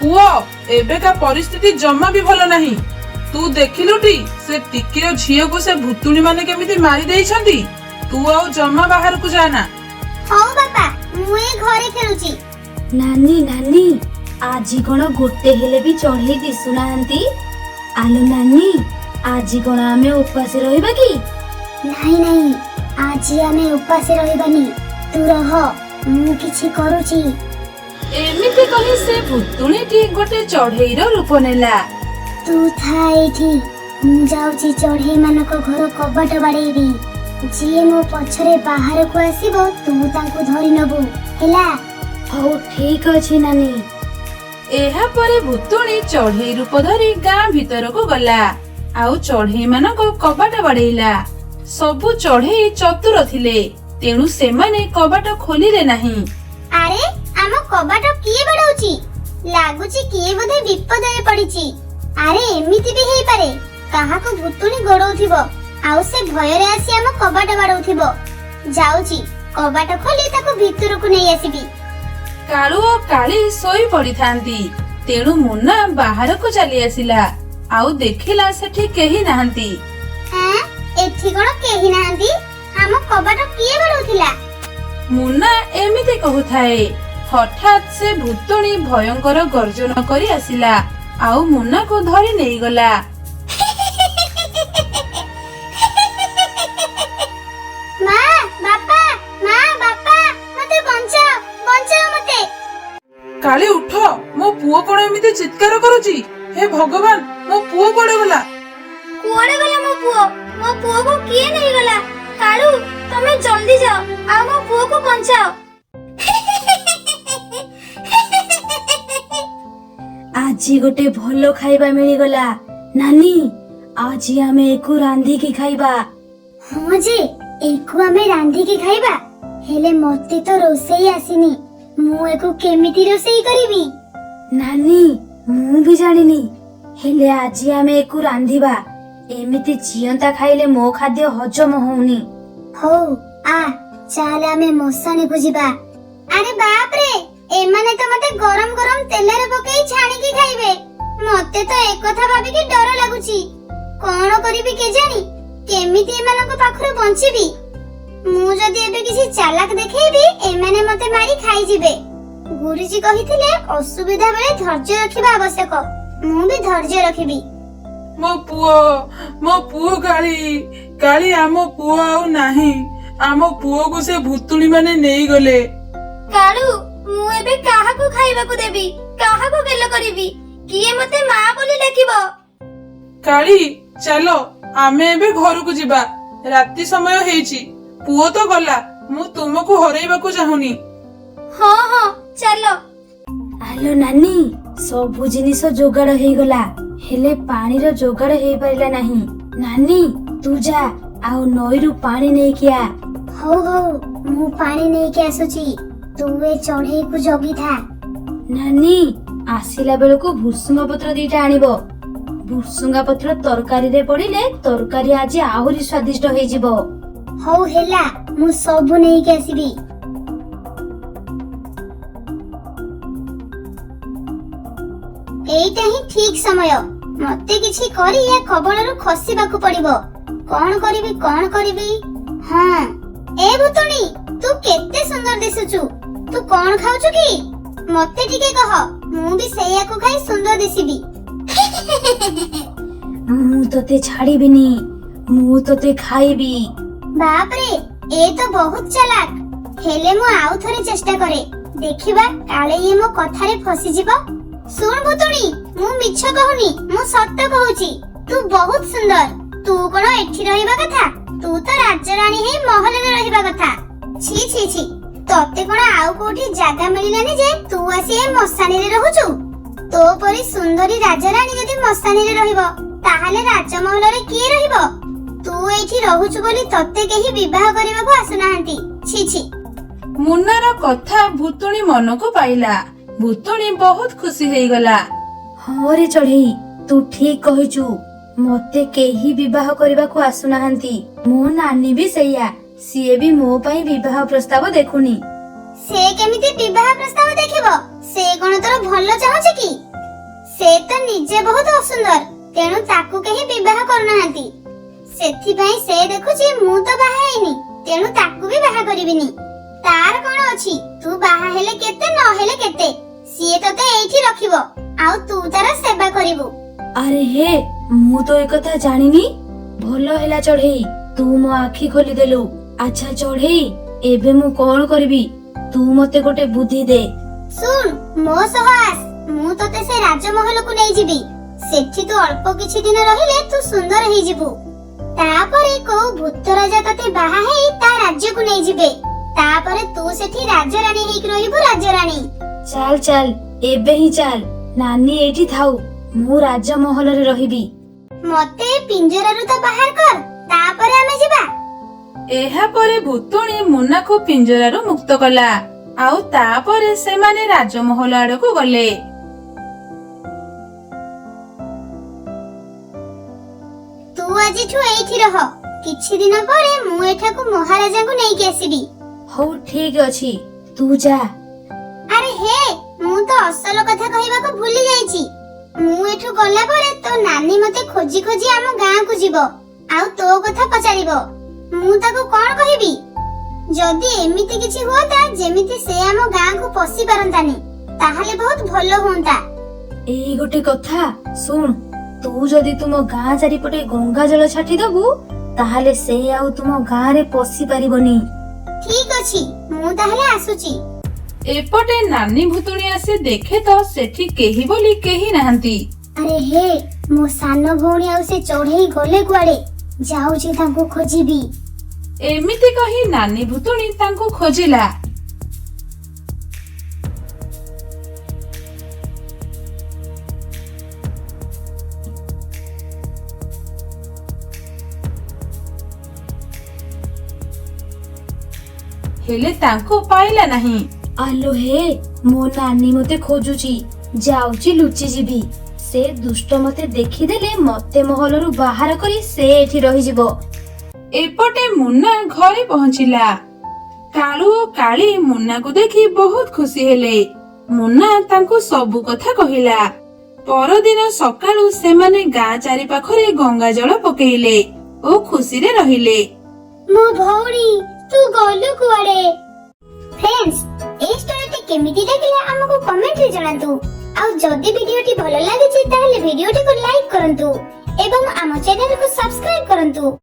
ପୁଅ, ଏବେକା ପରିସ୍ଥିତି ଜମା ବି ଭଲ ନାହିଁ। ତୁ ଦେଖିଲୁଟି ସେ ଟିକିର ଝିଅକୁ ସେ ଭୁତୁଣୀ ମାନେ କେମିତି ମାରି ଦେଇଛନ୍ତି। ତୁ ଆଉ ଜମା ବାହାରକୁ ଯାନା। ହଉ ବାପା, ମୁଁ ଏଇ ଘରେ ଖେଳୁଛି। ନାନୀ ନାନୀ, ଆଜି କଣ ଗୋଟେ ହେଲେ ବି ଚଢେଇ ଦିଶୁନାହାନ୍ତି? ଆଲୋ ନାନୀ, ଆଜି କଣ ଆମେ ଉପାସ ରହିବା କି? ନାଇଁ ନାଇଁ, ଆଜି ଆମେ ଉପାସ ରହିବାନି। ତୁ ରହ, ମୁଁ କିଛି କରୁଛି। ଏମିତି କହି ସେ ଭୁତୁଣୀଟି ଗୋଟେ ଚଢେଇର ରୂପ ନେଲା। ତୁ ଥା ଏଇଠି, ମୁଁ ଯାଉଛି ଚଢେଇ ମାନଙ୍କ ଘର କବାଟ ବାଡେଇବି। ଯିଏ ମୋ ପଛରେ ବାହାରକୁ ଆସିବ ତୁ ତାଙ୍କୁ ଧରି ନବୁ, ହେଲା? ହଉ ଠିକ ଅଛି ନାନୀ। ଏହାପରେ ଭୁତୁଣୀ ଚଢେଇ ରୂପ ଧରି ଗାଁ ଭିତରକୁ ଗଲା ଆଉ ଚଢେଇ ମାନଙ୍କ କବାଟ ବାଡେଇଲା। ସବୁ ଚଢେଇ ଚତୁର ଥିଲେ, ତେଣୁ ସେମାନେ କବାଟ ଖୋଲିଲେ ନାହିଁ। ଆରେ, ଆମ କବାଟ କିଏ ବାଡଉଛି? ଲାଗୁଛି କିଏ ବୋଧେ ବିପଦରେ ପଡିଛି। ଆରେ ଏମିତି ବି ହେଇପାରେ, କାହାକୁ ଭୁତୁଣୀ ଗୋଡଉଥିବ ଆଉ ସେ ଭୟରେ ଆସି ଆମ କବାଟ ବାଡଉଥିବ। ଯାଉଛି, କବାଟ ଖୋଲି ତାକୁ ଭିତରକୁ ନେଇ ଆସିବି। କାଳୁ ଓ କାଳି ଶୋଇ ପଡିଥାନ୍ତି, ତେଣୁ ମୁନ୍ନା ବାହାରକୁ ଚାଲି ଆସିଲା ଆଉ ଦେଖିଲା ସେଠି କେହି ନାହାନ୍ତି। ଆଁ, ଏଠି କଣ କେହି ନାହାନ୍ତି? ଆମ କବାଟ କିଏ ବାଡଉଥିଲା? ମୁନ୍ନା ଏମିତି କହୁଥାଏ, ହଠାତ୍ ସେ ଭୁତୁଣୀ ଭୟଙ୍କର ଗର୍ଜନ କରି ଆସିଲା ଆଉ ମୁନ୍ନାକୁ ଧରି ନେଇଗଲା। ମା, ବାପା, ମତେ ବଞ୍ଚାଅ, ବଞ୍ଚାଅ ମତେ। କାଳି ଉଠ, ମୋ ପୁଅ କଣ ଏମିତି ଚିତ୍କାର କରୁଛି? ହେ ଭଗବାନ, ମୋ ପୁଅ କୁଆଡେ ଗଲା? କୁଆଡେ ଗଲା ମୋ ପୁଅ? ମୋ ପୁଅକୁ କିଏ ନେଇଗଲା? କାଳୁ, ତମେ ଜଲ୍ଦି ଯାଅ ଆଉ ମୋ ପୁଅକୁ ବଞ୍ଚାଅ। ଆଜି ଗୋଟେ ଭଲ ଖାଇବା ମିଳିଗଲା। ନାନୀ, ଆଜି ଆମେ ଏକୁ ରାନ୍ଧିକି ଖାଇବା। ହଁ ଯେ, ଏକୁ ଆମେ ରାନ୍ଧିକି ଖାଇବା। ହେଲେ ମତେ ତ ରୋଷେଇ ଆସିନି, ମୁଁ ଏକୁ କେମିତି ରୋଷେଇ କରିବି? ନାନୀ, ମୁଁ ବି ଜାଣିନି, ହେଲେ ଆଜି ଆମେ ଏକୁ ରାନ୍ଧିବା। ଏମିତି ଜିଅନ୍ତା ଖାଇଲେ ମୋ ଖାଦ୍ୟ ହଜମ ହଉନି। ହଉ, ଆ ଚାଲେ ଆମେ ମଶାଣିକୁ ଯିବା। ଆରେ ବାପରେ, ଏମାନେ ତ ମତେ ଗରମ ଗରମ ତେଲରେ ପକେଇ ଛାଣିକି ଖାଇବେ। ମତେ ତ ଏକଥା ଭାବିକି ଡର ଲାଗୁଛି। କଣ କରିବି କେଜାଣି? କେମିତି ଏମାନଙ୍କ ପାଖରୁ ବଞ୍ଚିବି? ମୁଁ ଯଦି ଏବେ କିଛି ଚାଲାକ ଦେଖେଇବି, ଏମାନେ ମତେ ମାରି ଖାଇଯିବେ। ଗୁରୁଜୀ କହିଥିଲେ ଅସୁବିଧା ବେଳେ ଧୈର୍ଯ୍ୟ ରଖିବା ଆବଶ୍ୟକ। ମୁଁ ବି ଧୈର୍ଯ୍ୟ ରଖିବି। ମୋ ପୁଅ କାଳି, କାଳି ଆମ ପୁଅ ଆଉ ନାହିଁ। ଆମ ପୁଅକୁ ସେ ଭୁତୁଣୀ ମାନେ ନେଇଗଲେ। କାଳୁ, ମୁଁ ଏବେ କାହାକୁ ଖାଇବାକୁ ଦେବି? କାହାକୁ ଗେଲ କରିବି? କିଏ ମତେ ମା ବୋଲି ଡାକିବ? କାଳି, ଚାଲ ଆମେ ଏବେ ଘରକୁ ଯିବା। ରାତି ସମୟ ହେଇଛି, ପୁଅ ତ ଗଲା, ମୁଁ ତୁମକୁ ହରେଇବାକୁ ଚାହୁଁନି। ହଁ ହଁ, ଚାଲ। ଆଲୋ ନାନୀ, ସବୁ ଜିନିଷ ଯୋଗାଡ଼ ହେଇଗଲା, ହେଲେ ପାଣିର ଯୋଗାଡ଼ ହେଇପାରିଲା ନାହିଁ। ନାନୀ, ତୁ ଯା ଆଉ ନଈରୁ ପାଣି ନେଇକି ଆ। ହଉ ହଉ, ମୁଁ ପାଣି ନେଇକି ଆସୁଛି। ତୁ ଏ ଚଢେଇକୁ ଜଗିଥା। ନାନୀ, ଆସିଲା ବେଳକୁ ଭୁସୁଙ୍ଗ ପତ୍ର ଦିଟା ଆଣିବ। ଭୁସୁଙ୍ଗା ପତ୍ର ତରକାରୀରେ ପଡିଲେ ତରକାରୀ ଆଜି ଆହୁରି ସ୍ୱାଦିଷ୍ଟ ହେଇଯିବ। ହଉ ହେଲା, ମୁଁ ସବୁ ନେଇକି ଆସିବି। ଏଇଟା ହିଁ ଠିକ ସମୟ। ମତେ କିଛି କରି ଏ କବଳରୁ ଖସିବାକୁ ପଡିବ। କଣ କରିବି? ହଁ, ଏ ଭୁତୁଣୀ, ତୁ କେତେ ସୁନ୍ଦର ଦିଶୁଛୁ। ତୁ କଣ ଖାଉଛୁ କି? ମତେ ଟିକେ କହ, ମୁଁ ବି ସେଇଆକୁ ଖାଇ ସୁନ୍ଦର ଦିଶିବି। ମୁଁ ତତେ ଛାଡ଼ିବିନି, ମୁଁ ତତେ ଖାଇବି। ବାପରେ, ଏ ତ ବହୁତ ଚାଲାକ। ହେଲେ ମୁଁ ଆଉ ଥରେ ଚେଷ୍ଟା କରେ, ଦେଖିବା କାଳେ ଇଏ ମୋ କଥାରେ ଫସିଯିବ। ଶୁଣ ଭୁତୁଣୀ, ମୁଁ ମିଛ କହୁନି, ମୁଁ ସତ କହୁଛି। ତୁ ବହୁତ ସୁନ୍ଦର। ତୁ କଣ ଏଠି ରହିବା କଥା? ତୁ ତ ରାଜରାଣୀ ହେଇ ମହଲରେ ରହିବା କଥା। छी छी छी, ତତେ କଣ ଆଉ କୋଉଠି ଜାଗା ମିଳିଲାନି ଯେ ତୁ ଆସି ଏ ମଶାଣିରେ ରହୁଛୁ? ତୋ ପରି ସୁନ୍ଦରୀ ରାଜରାଣୀ ଯଦି ମଶାଣିରେ ରହିବ ତାହେଲେ ରାଜମହଲରେ କିଏ ରହିବ? ତୁ ଏଇଠି ରହୁଛୁ ବୋଲି ତତେ କେହି ବିବାହ କରିବାକୁ ଆସୁନାହାନ୍ତି। छी छी। ମୁନ୍ନାର କଥା ଭୁତୁଣୀ ମନକୁ ପାଇଲା। ଭୁତୁଣୀ ବହୁତ ଖୁସି ହେଇଗଲା। ହଁ ରେ ଚଢେଇ, ତୁ ଠିକ କହିଛୁ। ମତେ କେହି ବିବାହ କରିବାକୁ ଆସୁନାହାନ୍ତି। ମୋ ନାନୀ ବି ସେଇଆ, ସିଏ ବି ମୋ ପାଇଁ ବିବାହ ପ୍ରସ୍ତାବ ଦେଖୁନି। ସେ କେମିତି ବିବାହ ପ୍ରସ୍ତାବ ଦେଖିବ? ସେ କଣ ତୋର ଭଲ ଚାହୁଁଛି କି? ସେ ତ ନିଜେ ବହୁତ ଅସୁନ୍ଦର, ତେଣୁ ତାକୁ କେହି ବିବାହ କରୁନାହାନ୍ତି। ସେଥିପାଇଁ ସେ ଦେଖୁଛି ମୁଁ ତ ବାହା ହେଇନି, ତେଣୁ ତାକୁ ବି ବାହା କରିବିନି। ତାର କଣ ଅଛି, ତୁ ବାହା ହେଲେ କେତେ ନ ହେଲେ କେତେ, ସିଏ ତତେ ଏଇଠି ରଖିବ ଆଉ ତୁ ତାର ସେବା କରିବୁ। ଆରେ ହେ, ମୁଁ ତ ଏକଥା ଜାଣିନି। ଭଲ ହେଲା ଚଢେଇ, ତୁ ମୋ ଆଖି ଖୋଲିଦେଲୁ। ଆଚ୍ଛା ଚଢେଇ, ଏବେ ମୁଁ କଣ କରିବି? ତୁ ମତେ ଗୋଟେ ବୁଦ୍ଧି ଦେ। ଶୁଣ, ମୋ ସହ ଆସ, ମୁଁ ତତେ ସେ ରାଜମହଲକୁ ନେଇଯିବି। ସେଠି ତୁ ଅଳ୍ପ କିଛି ଦିନ ରହିଲେ ତୁ ସୁନ୍ଦର ହେଇଯିବୁ। ତାପରେ କୋଉ ଭୂତ ରାଜା ତତେ ବାହା ହେଇ ତା ରାଜ୍ୟକୁ ନେଇଯିବେ। ତାପରେ ତୁ ସେଠି ରାଜରାଣୀ ହେଇକି ରହିବୁ, ରାଜରାଣୀ। ଚାଲ ଚାଲ, ଏବେ ହିଁ ଚାଲ। ନାନୀ ଏଇଠି ଥାଉ, ମୁଁ ରାଜମହଲରେ ରହିବି। ମତେ ପିଞ୍ଜରାରୁ ତ ବାହାର କର, ତାପରେ ଆମେ ଯିବା। ଏହାପରେ ଭୁତୁଣୀ ମୁନ୍ନାକୁ ପିଞ୍ଜରାରୁ ମୁକ୍ତ କଲା। ଆଉ ତାପରେ ସେମାନେ ରାଜମହଲ ଆଡକୁ ଗଲେ। ତୁ ଆଜିଠୁ ଏଇଠି ରହ। କିଛି ଦିନ ପରେ ମୁଁ ଏଠାକୁ ମହାରାଜାଙ୍କୁ ନେଇକି ଆସିବି। ହଉ ଠିକ ଅଛି, ତୁ ଯା। ଆରେ ହେ, ମୁଁ ତ ଅସଲ କଥା କହିବାକୁ ଭୁଲି ଯାଇଛି। ମୁଁ ଏଠୁ ଗଲା ପରେ ତୋ ନାନୀ ମତେ ଖୋଜି ଖୋଜି ଆମ ଗାଁକୁ ଯିବ ଆଉ ତୋ କଥା ପଚାରିବ। ମୁଁ ତାକୁ କଣ କହିବି? ଯଦି ଏମିତି କିଛି ହୁଅନ୍ତା ଯେମିତି ସେ ଆମ ଗାଁକୁ ପଶି ପାରନ୍ତାନି, ତାହେଲେ ବହୁତ ଭଲ ହୁଅନ୍ତା। ଏଇ ଗୋଟେ କଥା ଶୁଣ, ତୁ ଯଦି ତୁମ ଗାଁ ଚାରିପଟେ ଗଙ୍ଗା ଜଳ ଛାଟି ଦବୁ, ତାହେଲେ ସେ ଆଉ ତୁମ ଗାଁରେ ପଶି ପାରିବନି। ଠିକ ଅଛି, ମୁଁ ତାହେଲେ ଆସୁଛି। ଏପଟେ ନାନୀ ଭୁତୁଣୀ ଆସି ଦେଖେ ତ ସେଠି କେହି ବୋଲି କେହି ନାହାନ୍ତି। ଆରେ ହେ, ମୋ ସାନ ଭଉଣୀ ଆଉ ସେ ଚଢେଇ ଗଲେ କୁଆଡେ? ଯାଉଛି ତାଙ୍କୁ ଖୋଜିବି। ଏମିତି କହି ନାନୀ ଭୁତୁଣୀ ତାଙ୍କୁ ଖୋଜିଲା। ହେଲେ ତାଙ୍କୁ ପାଇଲା ନାହିଁ। ଆଲୋ ହେ, ମୋ ନାନୀ ମତେ ଖୋଜୁଛି। ଯାଉଛି ଲୁଚି ଯିବି। ସେ ଦୁଷ୍ଟ ମତେ ଦେଖିଦେଲେ ମତେ ମହଲରୁ ବାହାର କରି ସେ ଏଠି ରହିଯିବ। ଏପଟେ ମୁନ୍ନା ଘରେ ପହଞ୍ଚିଲା। କାଳୁ ଓ କାଳି ମୁନ୍ନାକୁ ଦେଖି ବହୁତ ଖୁସି ହେଲେ। ମୁନ୍ନା ତାଙ୍କୁ ସବୁ କଥା କହିଲା। ପରଦିନ ସକାଳୁ ସେମାନେ ଗାଁ ଚାରିପାଖରେ ଗଙ୍ଗା ଜଳ ପକେଇଲେ ଓ ଖୁସିରେ ରହିଲେ। ମୋ ଭଉଣୀ, ତୁ ଗଲୁ କୁଆଡେ? ଫ୍ରେଣ୍ଡସ୍, এই ଷ୍ଟୋରିଟି କେମିତି ଲାଗିଲା ଆମକୁ କମେଣ୍ଟରେ ଜଣାନ୍ତୁ। ଆଉ ଯଦି ଭିଡିଓଟି ଭଲ ଲାଗିଛି ତାହେଲେ ଭିଡିଓଟିକୁ ଲାଇକ୍ କରନ୍ତୁ ଏବଂ ଆମ ଚ୍ୟାନେଲକୁ ସବସ୍କ୍ରାଇବ କରନ୍ତୁ।